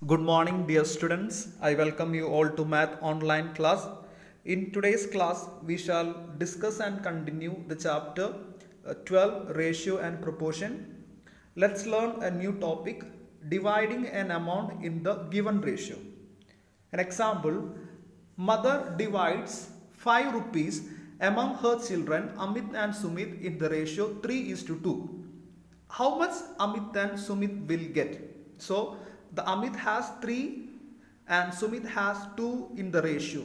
Good morning, dear students. I welcome you all to Math Online class. In today's class, we shall discuss and continue the chapter 12 Ratio and Proportion. Let's learn a new topic, dividing an amount in the given ratio. An example, mother divides 5 rupees among her children Amit and Sumit in the ratio 3:2. How much Amit and Sumit will get? So the Amit has 3 and Sumit has 2 in the ratio.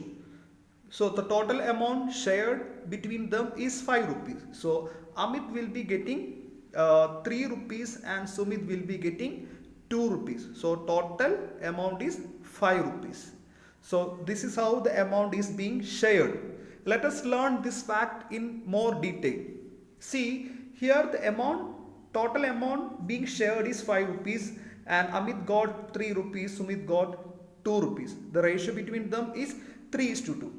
So the total amount shared between them is 5 rupees. So Amit will be getting 3 rupees and Sumit will be getting 2 rupees. So total amount is 5 rupees. So this is how the amount is being shared. Let us learn this fact in more detail. See, here the total amount being shared is 5 rupees and Amit got 3 rupees, Sumit got 2 rupees. The ratio between them is 3:2.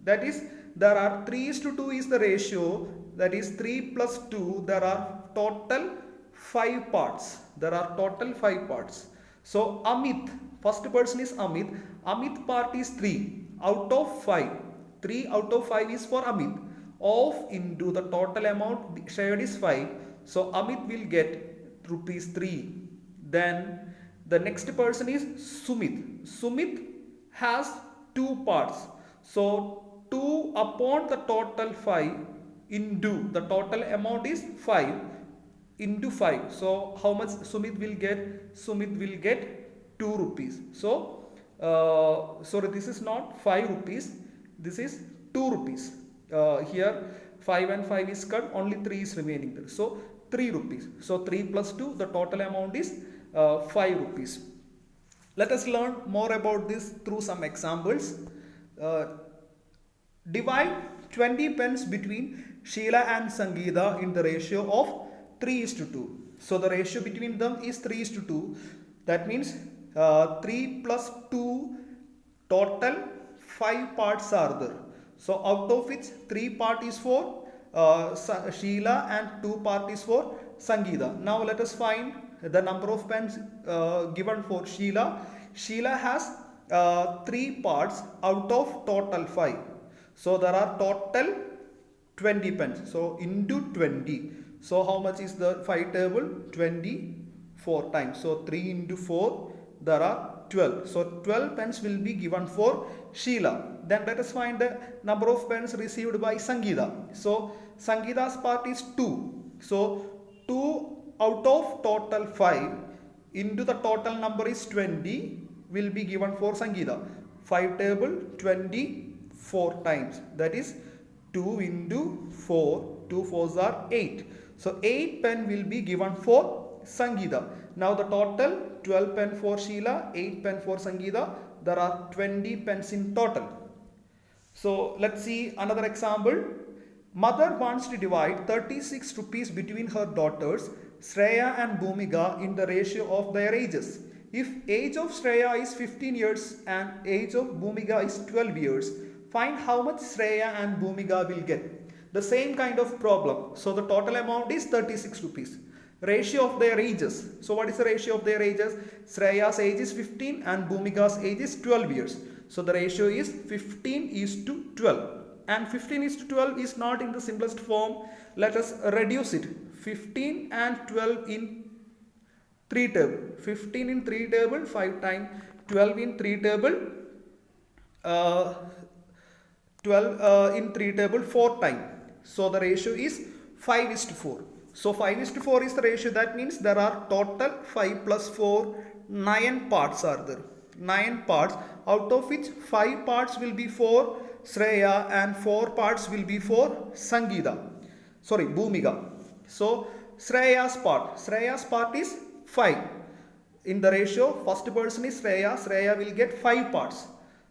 That is, there are 3:2 is the ratio, that is 3 plus 2, there are total 5 parts. There are total 5 parts. So Amit, first person is Amit. Amit part is 3 out of 5. 3 out of 5 is for Amit. Of into the total amount shared is 5. So Amit will get rupees 3. Then the next person is Sumit. Sumit has 2 parts. So 2 upon the total 5 into the total amount is 5 into 5. So how much Sumit will get? Sumit will get 2 rupees. So sorry, this is not 5 rupees. This is 2 rupees. Here 5 and 5 is cut, only 3 is remaining there. So 3 rupees. So 3 plus 2, the total amount is 5 rupees. Let us learn more about this through some examples. Divide 20 pence between Sheila and Sangeeta in the ratio of 3:2. So the ratio between them is 3:2. That means 3 plus 2, total 5 parts are there. So out of which 3 part is for Sheila and 2 part is for Sangeeta. Now let us find the number of pens given for Sheila. Sheila has 3 parts out of total 5. So there are total 20 pens. So into 20. So how much is the 5 table? 24 times. So 3 into 4, there are 12. So 12 pens will be given for Sheila. Then let us find the number of pens received by Sangeeta. So Sangeeta's part is 2. So 2 out of total 5 into the total number is 20 will be given for Sangeeta. 5 table 24 times. That is 2 into 4. 2 fours are 8. So 8 pen will be given for Sangeeta. Now the total 12 pen for Sheila, 8 pen for Sangeeta. There are 20 pens in total. So let's see another example. Mother wants to divide 36 rupees between her daughters Shreya and Bhumika in the ratio of their ages. If age of Shreya is 15 years and age of Bhumika is 12 years, find how much Shreya and Bhumika will get. The same kind of problem. So the total amount is 36 rupees. Ratio of their ages. So what is the ratio of their ages? Shreya's age is 15 and Bhumika's age is 12 years. So the ratio is 15:12. And 15:12 is not in the simplest form. Let us reduce it. 15 and 12 in 3 table. 15 in 3 table 5 times. 12 in 3 table 12 in 3 table 4 times. So the ratio is 5:4. So 5:4 is the ratio. That means there are total 5 plus 4, 9 parts are there. 9 parts, out of which 5 parts will be for Shreya and 4 parts will be for Sangeeta. Sorry, Bhumika. So Shreya's part is 5. In the ratio, first person is Shreya. Shreya will get 5 parts.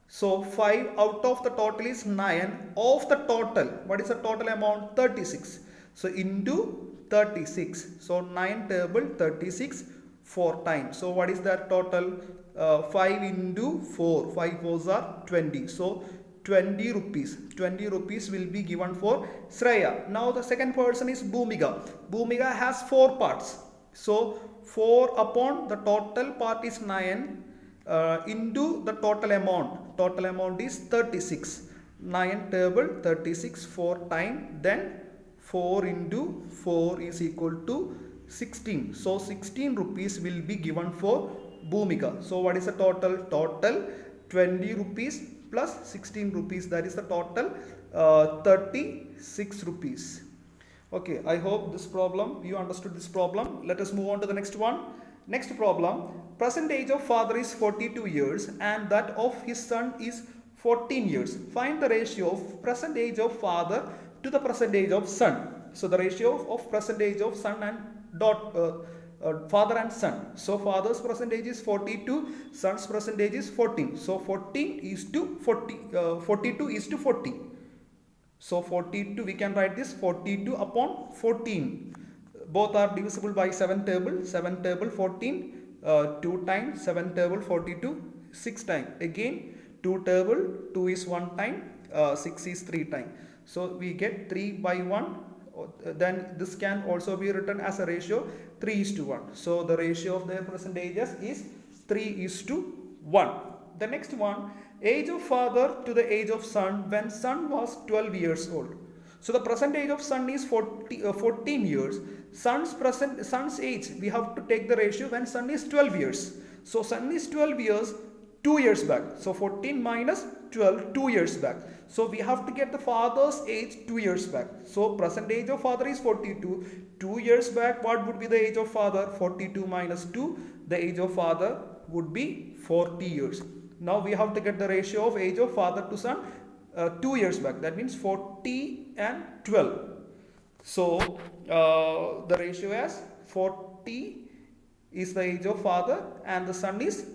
So 5 out of the total is 9 of the total. What is the total amount? 36. So into 36. So 9 table 36 4 times. So what is that total? 5 into 4. 5 fours are 20. So 20 rupees. 20 rupees will be given for Shreya. Now the second person is Bhumika. Bhumika has 4 parts. So 4 upon the total part is 9. into the total amount. Total amount is 36. 9 table 36 4 time, then 4 into 4 is equal to 16. So 16 rupees will be given for Bhumika. So what is the total? Total 20 rupees plus 16 rupees, that is the total 36 rupees. Okay, I hope this problem, you understood this problem. Let us move on to the next one. Next problem, present age of father is 42 years and that of his son is 14 years. Find the ratio of present age of father to the present age of son. So the ratio of present age of son and father and son. So father's present age is 42, son's present age is 14. So 14 is to 42 is to 40. So 42, we can write this 42 upon 14. Both are divisible by 7 table. 7 table 14, 2 times, 7 table 42, 6 times. Again 2 table, 2 is 1 time, 6 is 3 times. So we get 3 by 1. Then this can also be written as a ratio 3 is to 1. So the ratio of their present ages is 3 is to 1. The next one, age of father to the age of son when son was 12 years old. So the present age of son is 14 years. Son's age, we have to take the ratio when son is 12 years. So son is 12 years 2 years back. So 14 minus 12, 2 years back. So we have to get the father's age 2 years back. So present age of father is 42. 2 years back, what would be the age of father? 42 minus 2, the age of father would be 40 years. Now we have to get the ratio of age of father to son 2 years back. That means 40 and 12. So the ratio as 40 is the age of father and the son is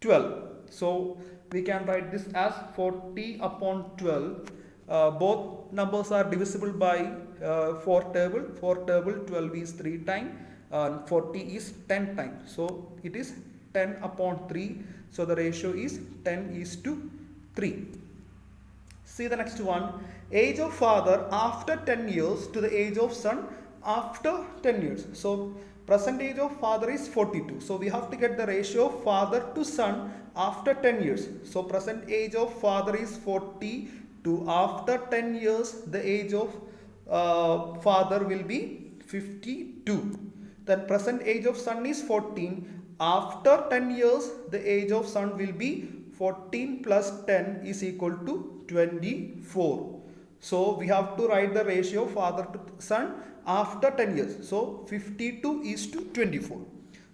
12. So we can write this as 40 upon 12. Both numbers are divisible by 4 table. 4 table 12 is 3 times, 40 is 10 times. So it is 10 upon 3. So the ratio is 10 is to 3. See the next one. Age of father after 10 years to the age of son after 10 years. So present age of father is 42. So we have to get the ratio of father to son after 10 years. So present age of father is 40 to after 10 years the age of father will be 52. Then present age of son is 14. After 10 years the age of son will be 14 plus 10 is equal to 24. So we have to write the ratio father to son after 10 years. So 52 is to 24.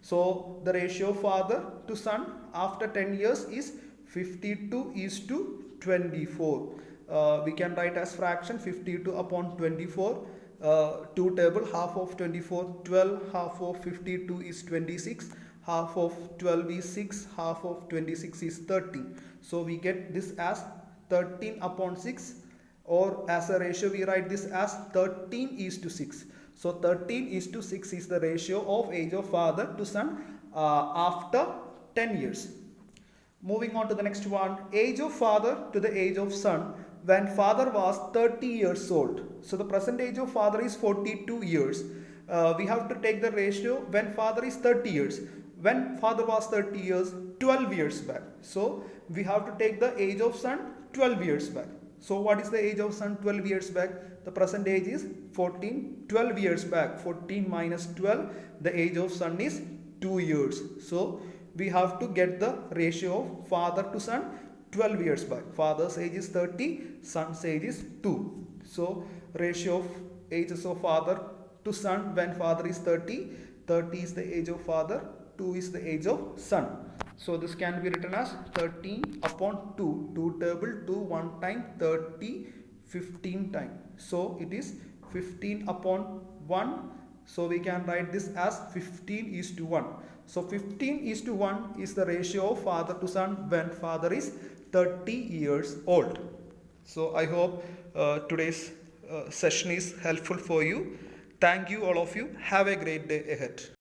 So the ratio father to son after 10 years is 52 is to 24. We can write as fraction 52 upon 24. 2 table, half of 24, 12, half of 52 is 26. Half of 12 is 6, half of 26 is 13. So we get this as 13 upon 6, or as a ratio we write this as 13 is to 6. So 13 is to 6 is the ratio of age of father to son after 10 years. Moving on to the next one, age of father to the age of son when father was 30 years old. So the present age of father is 42 years. We have to take the ratio when father is 30 years. When father was 30 years, 12 years back. So we have to take the age of son 12 years back. So what is the age of son 12 years back? The present age is 14. 12 years back, 14 minus 12, the age of son is 2 years. So we have to get the ratio of father to son 12 years back. Father's age is 30, son's age is 2. So ratio of ages of father to son when father is 30. 30 is the age of father, 2 is the age of son. So this can be written as 13 upon 2. 2 table, 2 1 time, 30, 15 time. So it is 15 upon 1. So we can write this as 15 is to 1. So 15 is to 1 is the ratio of father to son when father is 30 years old. So I hope today's session is helpful for you. Thank you all of you. Have a great day ahead.